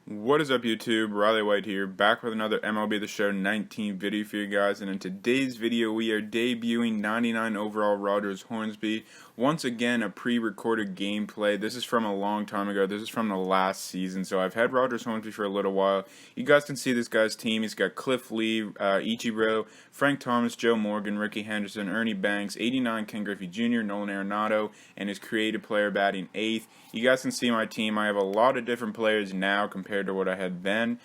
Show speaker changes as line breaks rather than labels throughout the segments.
What is up, YouTube? Riley White here, back with another MLB The Show 19 video for you guys. And in today's video, we are debuting 99 overall Rogers Hornsby. Once again, a pre-recorded gameplay. This is from a long time ago. This is from the last season. So I've had Rogers Hornsby for a little while. You guys can see this guy's team. He's got Cliff Lee, Ichiro, Frank Thomas, Joe Morgan, Ricky Henderson, Ernie Banks, 89 Ken Griffey Jr., Nolan Arenado, and his creative player batting 8th. You guys can see my team. I have a lot of different players now compared to what I had then.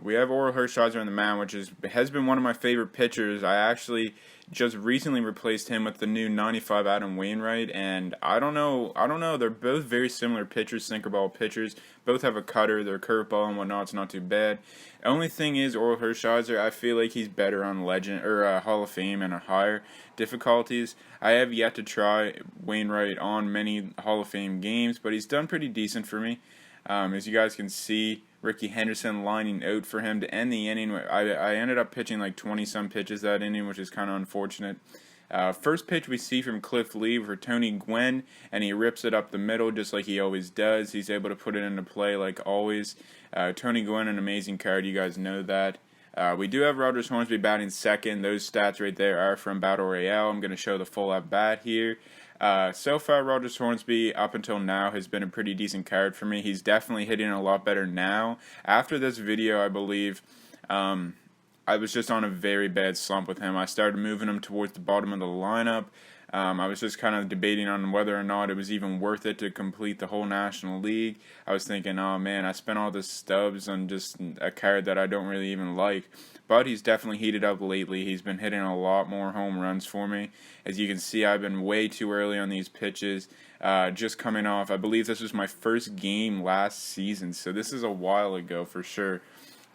We have Oral Hershiser on the mound, which has been one of my favorite pitchers. I actually just recently replaced him with the new 95 Adam Wainwright, and I don't know. They're both very similar pitchers, sinker ball pitchers. Both have a cutter, their curveball and whatnot. It's not too bad. The only thing is Oral Hershiser. I feel like he's better on Legend or Hall of Fame and higher difficulties. I have yet to try Wainwright on many Hall of Fame games, but he's done pretty decent for me. As you guys can see, Ricky Henderson lining out for him to end the inning. I ended up pitching like 20-some pitches that inning, which is kind of unfortunate. First pitch we see from Cliff Lee for Tony Gwynn, and he rips it up the middle just like he always does. He's able to put it into play like always. Tony Gwynn, an amazing card. You guys know that. We do have Rogers Hornsby batting second. Those stats right there are from Battle Royale. I'm going to show the full at bat here. So far, Rogers Hornsby, up until now, has been a pretty decent card for me. He's definitely hitting a lot better now. After this video, I believe, I was just on a very bad slump with him. I started moving him towards the bottom of the lineup. I was just kind of debating on whether or not it was even worth it to complete the whole National League. I was thinking, oh man, I spent all this stubs on just a card that I don't really even like. But he's definitely heated up lately. He's been hitting a lot more home runs for me. As you can see, I've been way too early on these pitches. Just coming off, I believe this was my first game last season, so this is a while ago for sure.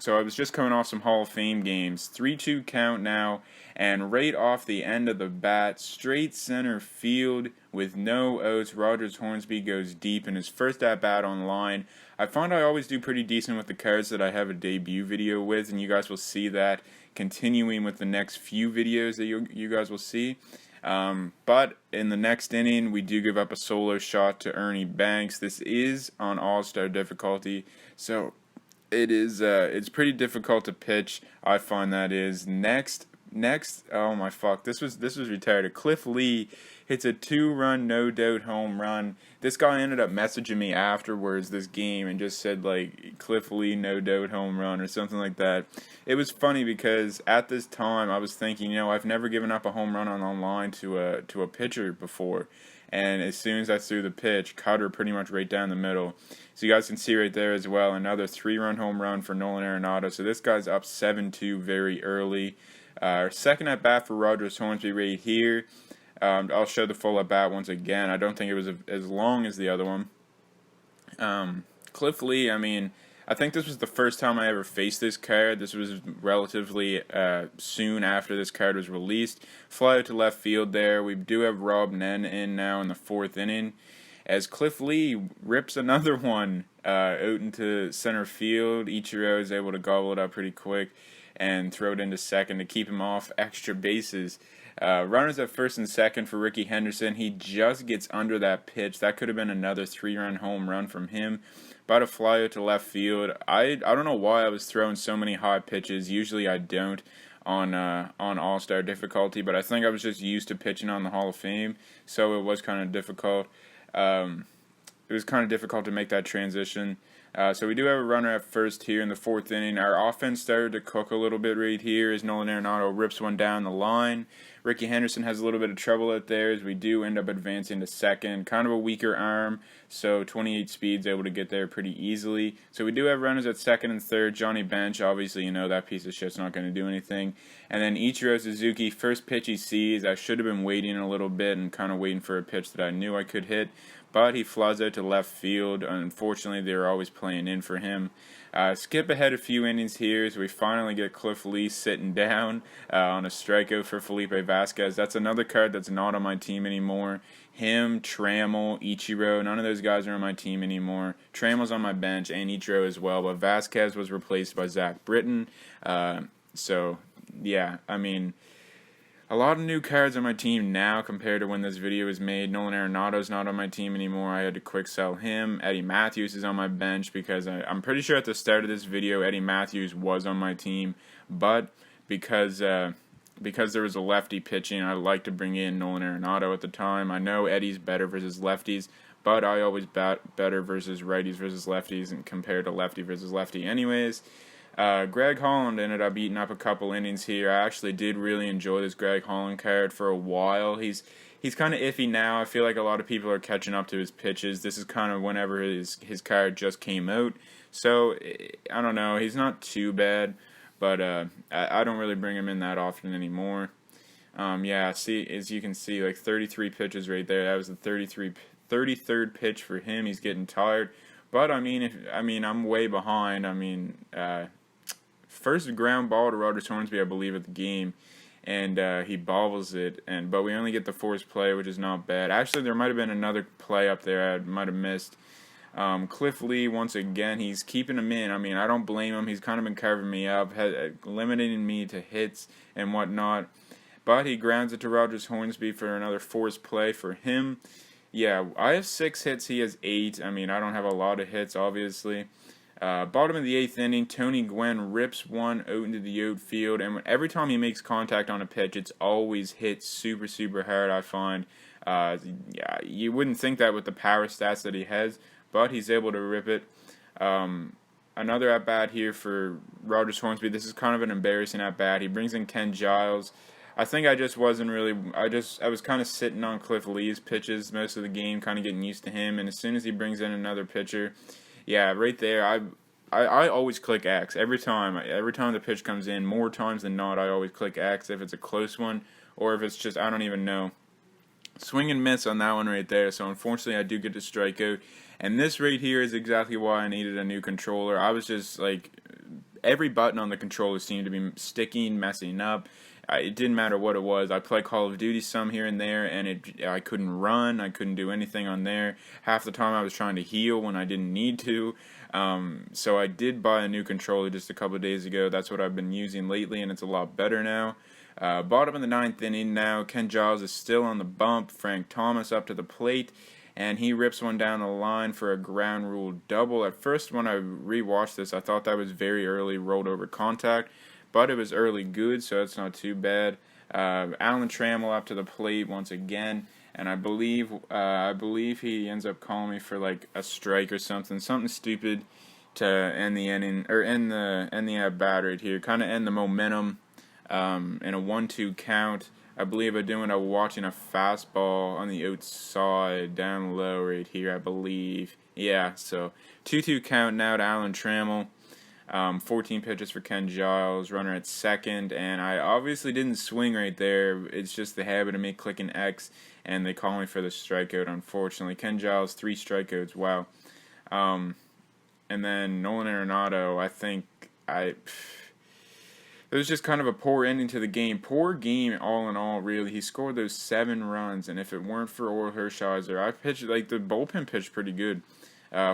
So I was just coming off some Hall of Fame games. 3-2 count now, and right off the end of the bat, straight center field with no outs, Rogers Hornsby goes deep in his first at-bat on line. I find I always do pretty decent with the cards that I have a debut video with, and you guys will see that continuing with the next few videos that you guys will see. But in the next inning, we do give up a solo shot to Ernie Banks. This is on All-Star difficulty, so it's pretty difficult to pitch. I find that is next. Oh my fuck! This was retired. Cliff Lee hits a 2-run no doubt home run. This guy ended up messaging me afterwards this game and just said like Cliff Lee no doubt home run or something like that. It was funny because at this time I was thinking, I've never given up a home run on line to a pitcher before. And as soon as I threw the pitch, cutter pretty much right down the middle. So you guys can see right there as well, another 3-run home run for Nolan Arenado. So this guy's up 7-2 very early. Second at bat for Rogers Hornsby right here. I'll show the full at bat once again. I don't think it was as long as the other one. Cliff Lee, I think this was the first time I ever faced this card. This was relatively soon after this card was released. Fly out to left field there. We do have Rob Nen in now in the 4th inning. As Cliff Lee rips another one out into center field, Ichiro is able to gobble it up pretty quick and throw it into second to keep him off extra bases. Runners at first and second for Ricky Henderson. He just gets under that pitch. That could have been another 3-run home run from him. About to fly out to left field. I don't know why I was throwing so many high pitches. Usually I don't on All-Star difficulty, but I think I was just used to pitching on the Hall of Fame, so it was kind of difficult. It was kind of difficult to make that transition. So we do have a runner at first here in the 4th inning. Our offense started to cook a little bit right here as Nolan Arenado rips one down the line. Ricky Henderson has a little bit of trouble out there as we do end up advancing to second. Kind of a weaker arm, so 28 speed's able to get there pretty easily. So we do have runners at second and third. Johnny Bench, obviously, that piece of shit's not going to do anything. And then Ichiro Suzuki, first pitch he sees. I should have been waiting a little bit and kind of waiting for a pitch that I knew I could hit. But he flies out to left field. Unfortunately, they're always playing in for him. Skip ahead a few innings here as we finally get Cliff Lee sitting down on a strikeout for Felipe Vasquez. That's another card that's not on my team anymore. Him, Trammell, Ichiro, none of those guys are on my team anymore. Trammell's on my bench and Ichiro as well, but Vasquez was replaced by Zach Britton. So, yeah, A lot of new cards on my team now compared to when this video was made. Nolan Arenado's not on my team anymore. I had to quick sell him. Eddie Matthews is on my bench because I'm pretty sure at the start of this video Eddie Matthews was on my team, but because there was a lefty pitching, I like to bring in Nolan Arenado at the time. I know Eddie's better versus lefties, but I always bat better versus righties versus lefties and compared to lefty versus lefty anyways. Greg Holland ended up eating up a couple innings here. I actually did really enjoy this Greg Holland card for a while. He's kind of iffy now. I feel like a lot of people are catching up to his pitches. This is kind of whenever his card just came out. So, I don't know. He's not too bad, but I don't really bring him in that often anymore. Yeah, see, as you can see, like 33 pitches right there. That was the 33rd pitch for him. He's getting tired. But, I mean, I'm way behind. First ground ball to Rogers Hornsby, I believe, at the game, and he bobbles it, but we only get the forced play, which is not bad. Actually, there might have been another play up there I might have missed. Cliff Lee, once again, he's keeping him in. I don't blame him. He's kind of been carving me up, limiting me to hits and whatnot, but he grounds it to Rogers Hornsby for another forced play for him. Yeah, I have 6 hits. He has 8. I don't have a lot of hits, obviously. Bottom of the 8th inning, Tony Gwynn rips one out into the outfield, and every time he makes contact on a pitch, it's always hit super, super hard, I find. Yeah, you wouldn't think that with the power stats that he has, but he's able to rip it. Another at-bat here for Rogers Hornsby. This is kind of an embarrassing at-bat. He brings in Ken Giles. I think I just wasn't really, I was kind of sitting on Cliff Lee's pitches most of the game, kind of getting used to him, and as soon as he brings in another pitcher, yeah, right there, I always click X every time the pitch comes in. More times than not, I always click X if it's a close one, or if it's just, I don't even know. Swing and miss on that one right there, so unfortunately I do get to strike out. And this right here is exactly why I needed a new controller. I was just like, every button on the controller seemed to be sticking, messing up. It didn't matter what it was. I play Call of Duty some here and there, and I couldn't run. I couldn't do anything on there. Half the time I was trying to heal when I didn't need to. So I did buy a new controller just a couple of days ago. That's what I've been using lately, and it's a lot better now. Bottom of the 9th inning now. Ken Giles is still on the bump. Frank Thomas up to the plate, and he rips one down the line for a ground rule double. At first, when I rewatched this, I thought that was very early rolled over contact, but it was early good, so it's not too bad. Alan Trammell up to the plate once again, and I believe he ends up calling me for like a strike or something stupid to end the inning, or end the at bat right here, kind of end the momentum in a 1-2 count. I believe I'm watching a fastball on the outside down low right here, I believe. Yeah, so 2-2 count now to Alan Trammell. 14 pitches for Ken Giles, runner at second, and I obviously didn't swing right there. It's just the habit of me clicking X, and they call me for the strikeout, unfortunately. Ken Giles, 3 strikeouts, wow. And then Nolan Arenado, I think it was just kind of a poor ending to the game. Poor game all in all, really. He scored those 7 runs, and if it weren't for Orel Hershiser, the bullpen pitched pretty good.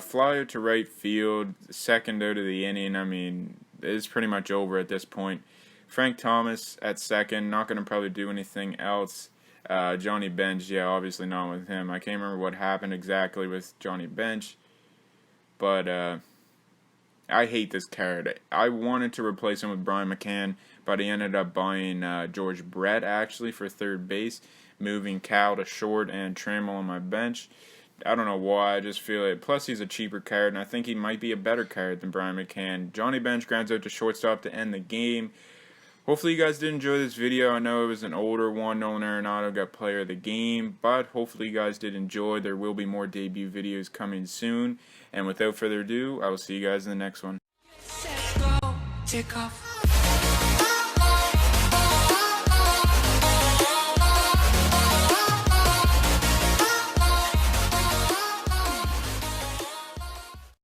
Fly out to right field, second out of the inning. It's pretty much over at this point. Frank Thomas at second, not going to probably do anything else. Johnny Bench, yeah, obviously not with him. I can't remember what happened exactly with Johnny Bench, but I hate this card. I wanted to replace him with Brian McCann, but I ended up buying George Brett, actually, for third base, moving Cal to short and Trammell on my bench. I don't know why, I just feel it. Plus, he's a cheaper card, and I think he might be a better card than Brian McCann. Johnny Bench grounds out to shortstop to end the game. Hopefully you guys did enjoy this video. I know it was an older one. Nolan Arenado got player of the game, but hopefully you guys did enjoy. There will be more debut videos coming soon. And without further ado, I will see you guys in the next one.
Take off.